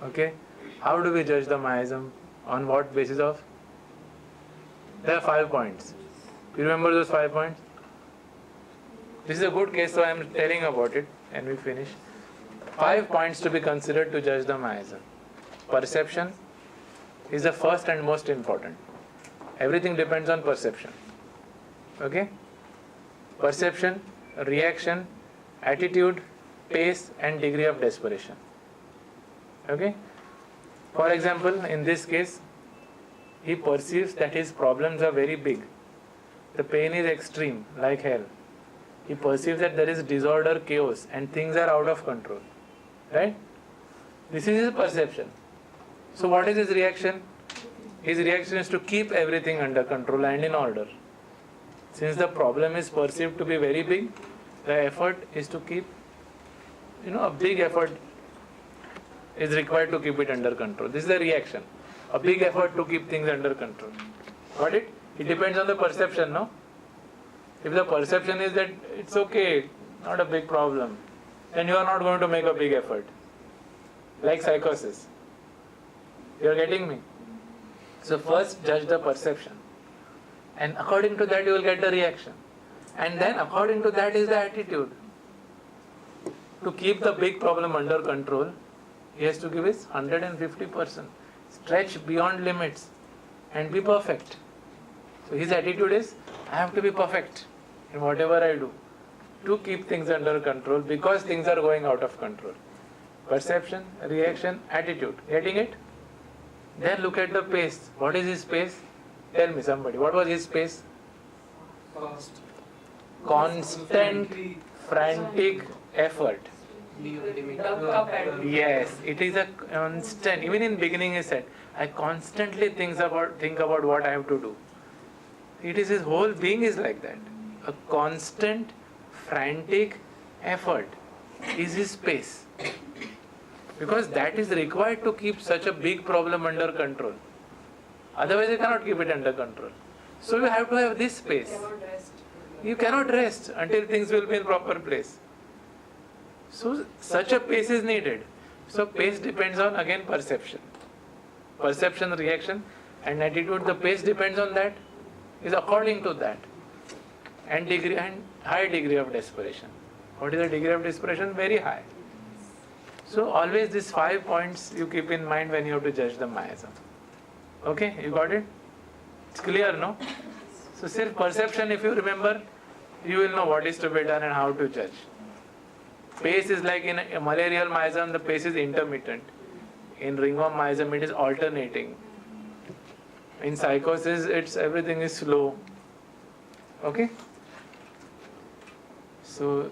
Okay? How do we judge the miasm? On what basis of? There are 5 points. You remember those 5 points? This is a good case, so I am telling about it and we finish. 5 points to be considered to judge the miasm. Perception is the first and most important. Everything depends on perception. Okay? Perception, reaction, attitude, pace and degree of desperation. Okay? For example, in this case, he perceives that his problems are very big. The pain is extreme, like hell. He perceives that there is disorder, chaos, and things are out of control. Right? This is his perception. So what is his reaction? His reaction is to keep everything under control and in order. Since the problem is perceived to be very big, the effort is to keep, a big effort is required to keep it under control. This is the reaction. A big effort to keep things under control. Got it? It depends on the perception, no? If the perception is that it's okay, not a big problem, then you are not going to make a big effort. Like psychosis. You are getting me? So first judge the perception. And according to that you will get the reaction. And then according to that is the attitude. To keep the big problem under control, he has to give his 150%. Stretch beyond limits and be perfect. So his attitude is, I have to be perfect in whatever I do to keep things under control because things are going out of control. Perception, reaction, attitude. Getting it? Then look at the pace. What is his pace? Tell me somebody. What was his pace? Fast. Constant, frantic effort. Yes, it is a constant. Even in beginning he said, I constantly think about what I have to do. It is his whole being is like that. A constant, frantic effort is his pace. Because that is required to keep such a big problem under control. Otherwise you cannot keep it under control. So you have to have this pace. You cannot rest until things will be in proper place. So such a pace is needed. So pace depends on again perception. Perception, reaction and attitude. The pace depends on that. Is according to that. And high degree of desperation. What is the degree of desperation? Very high. So always these 5 points you keep in mind when you have to judge the miasm. Okay, you got it? It's clear, no? So self perception, if you remember, you will know what is to be done and how to judge. Pace is like in a malarial miasm, the pace is intermittent. In ringworm miasm, it is alternating. In psychosis, everything is slow. Okay? So